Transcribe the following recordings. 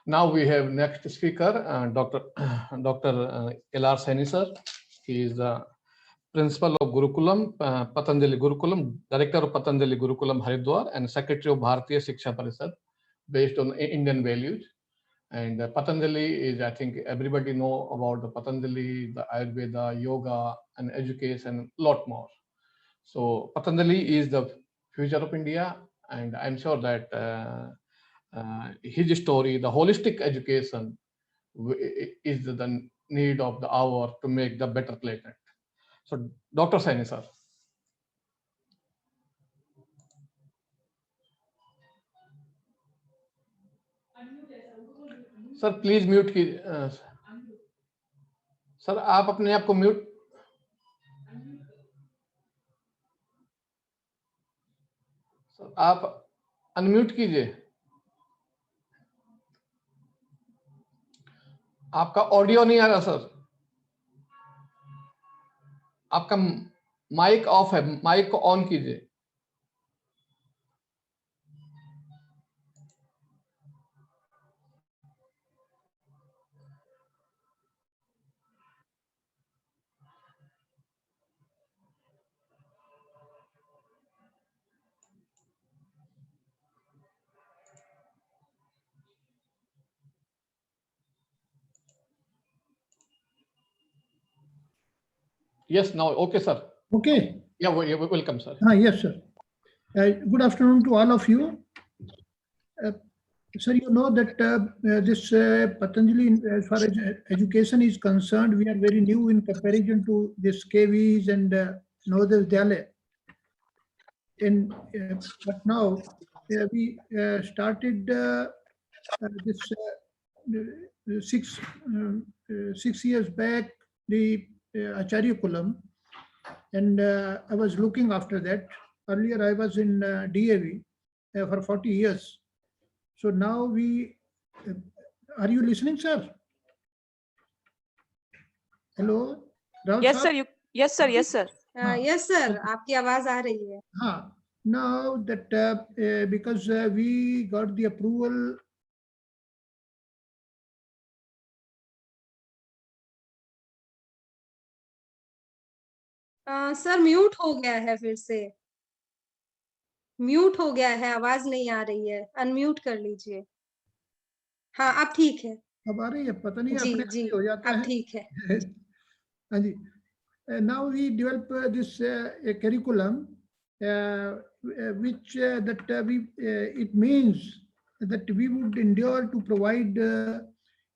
Now we have next speaker, Dr. L.R. Saini sir. He is the principal of Gurukulam, Patanjali Gurukulam, director of Patanjali Gurukulam Haridwar, and secretary of Bharatiya Shiksha Parishad, based on Indian values. And Patanjali is, I think everybody know about the Patanjali, the Ayurveda, yoga, and education, lot more. So Patanjali is the future of India, and I'm sure that his story, the holistic education, is the need of the hour to make the better planet. So, Dr. Saini sir. Sir please mute की sir आप अपने आप को mute sir आप unmute कीजिए आपका audio नहीं आ रहा सर आपका माइक ऑफ है माइक को ऑन कीजिए Yes, now, okay, sir. Okay. Yeah, welcome, sir. Yes, sir. Good afternoon to all of you. Sir, you know that this Patanjali, as far as education is concerned, we are very new in comparison to this KVs and Navodaya Vidyalaya. But now we started this 6 years back, the Acharya Kulam, and I was looking after that. Earlier I was in DAV for 40 years. So now we, are you listening, sir? Hello? Yes, sir. Yes, sir. Yes, sir. Yes, sir. आपकी आवाज आ रही है. हाँ. Now that because we got the approval. Sir mute हो गया है फिर से. म्यूट हो गया है, आवाज नहीं आ रही है. अनम्यूट कर लीजिए. हाँ, अब ठीक है. अब आ रही है, पता नहीं जी अपने जी हो जाता है. अब ठीक है. हाँ जी. Now we develop this curriculum, which it means that we would endeavor to provide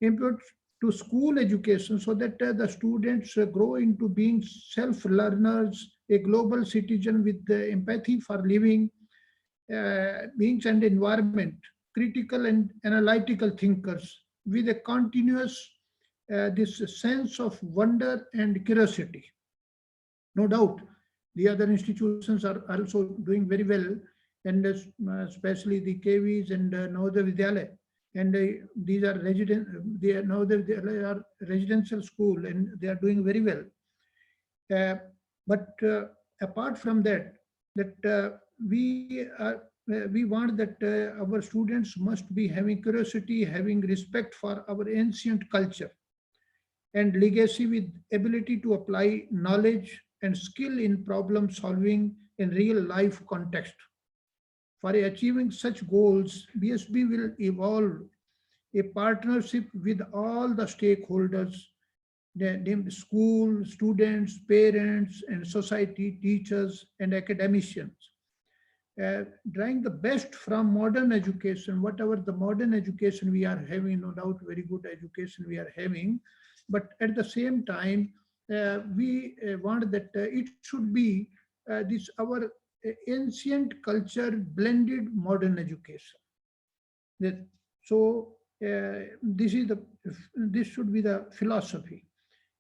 input to school education so that the students grow into being self-learners, a global citizen with empathy for living beings and environment, critical and analytical thinkers with a continuous this sense of wonder and curiosity. No doubt, the other institutions are also doing very well, and especially the KVs and Navodaya Vidyalaya. And these are Navodaya Vidyalaya are residential school, and they are doing very well. But apart from that, we want that our students must be having curiosity, having respect for our ancient culture and legacy, with ability to apply knowledge and skill in problem solving in real life context. For achieving such goals, BSB will evolve a partnership with all the stakeholders, named school, students, parents, and society, teachers, and academicians. Drawing the best from modern education, whatever the modern education we are having, no doubt very good education we are having, but at the same time, we want that it should be this our ancient culture blended modern education. So this should be the philosophy.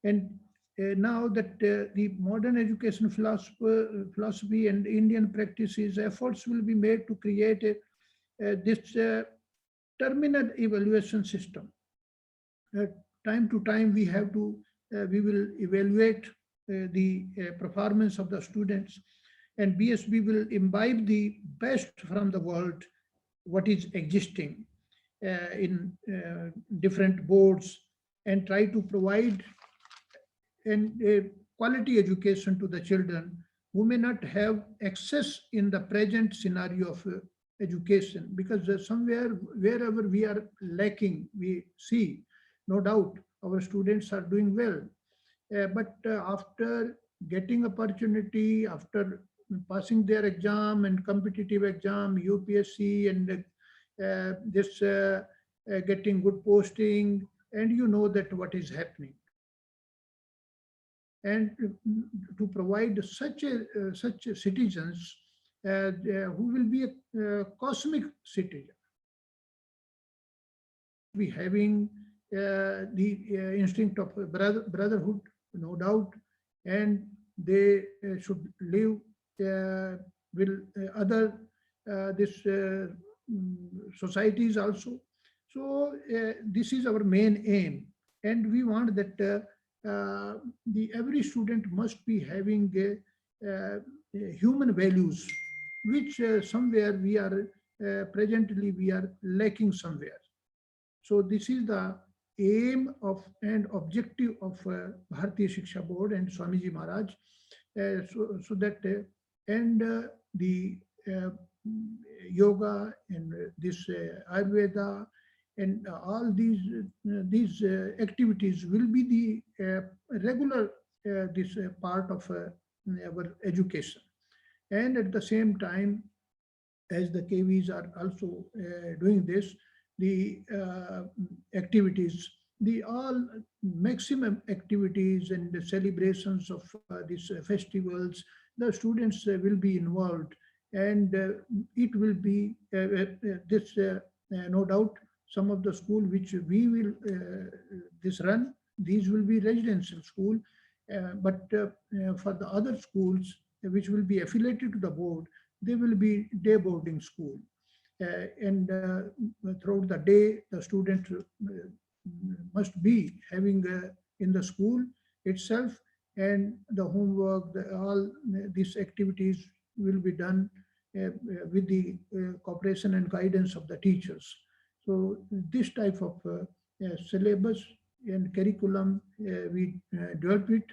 And now that the modern education philosophy and Indian practices, efforts will be made to create this terminal evaluation system. Time to time we will evaluate the performance of the students, and BSB will imbibe the best from the world, what is existing, in different boards and try to provide a quality education to the children who may not have access in the present scenario of education, because somewhere, wherever we are lacking, we see, no doubt, our students are doing well. But after getting opportunity, after passing their exam and competitive exam, UPSC, and getting good posting, and you know that what is happening. And to provide such citizens who will be a cosmic citizen, be having the instinct of brotherhood, no doubt, and they should live with other societies also. So this is our main aim, and we want that every student must be having human values, which somewhere we are presently we are lacking somewhere. So this is the aim of and objective of Bharatiya Shiksha Board and Swamiji Maharaj, so that and the yoga and this Ayurveda and all these activities will be the regular part of our education. And at the same time, as the KVs are also doing this, the activities, the all maximum activities and the celebrations of these festivals, the students will be involved, and it will be no doubt, some of the school which we will run, these will be residential school, but for the other schools which will be affiliated to the board, they will be day boarding school. And throughout the day, the student must be having in the school itself, and the homework, all these activities will be done with the cooperation and guidance of the teachers. So this type of syllabus and curriculum, we develop it,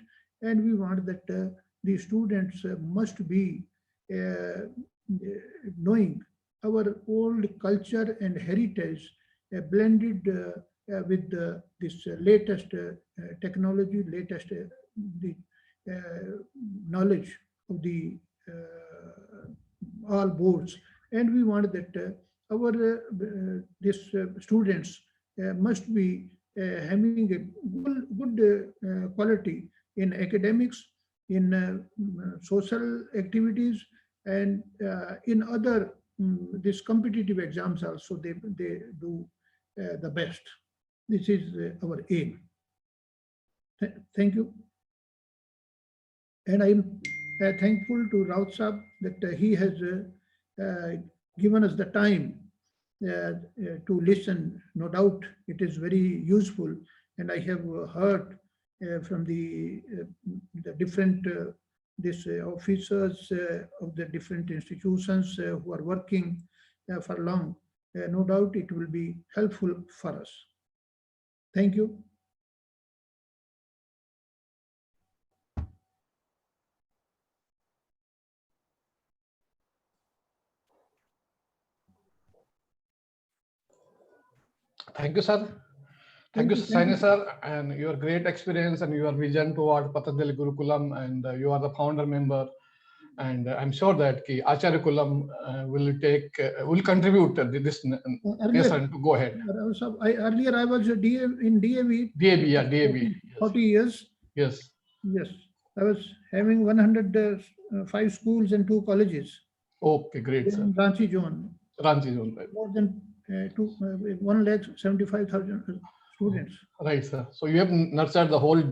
and we want that the students must be knowing our old culture and heritage blended with this latest technology, latest the knowledge of the all boards. And we want that our students must be having a good quality in academics, in social activities, and in other these competitive exams also. They do the best. This is our aim. Thank you. And I'm thankful to Raut Sahab that he has given us the time to listen. No doubt it is very useful, and I have heard from the different officers of the different institutions who are working for long. No doubt it will be helpful for us. Thank you. Thank you, sir. Thank you, Saini sir, and your great experience and your vision toward Patanjali Gurukulam, and you are the founder member. And I'm sure that Acharya Kulam will contribute this lesson to go ahead. Earlier I was in DAV. DAV, yeah, DAV. 40 years. Yes. Yes. I was having 105 schools and 2 colleges. Okay, great, sir. In Ranchi zone. Ranchi zone, right. More than 1,75,000 students. Right, sir. So you have nurtured the whole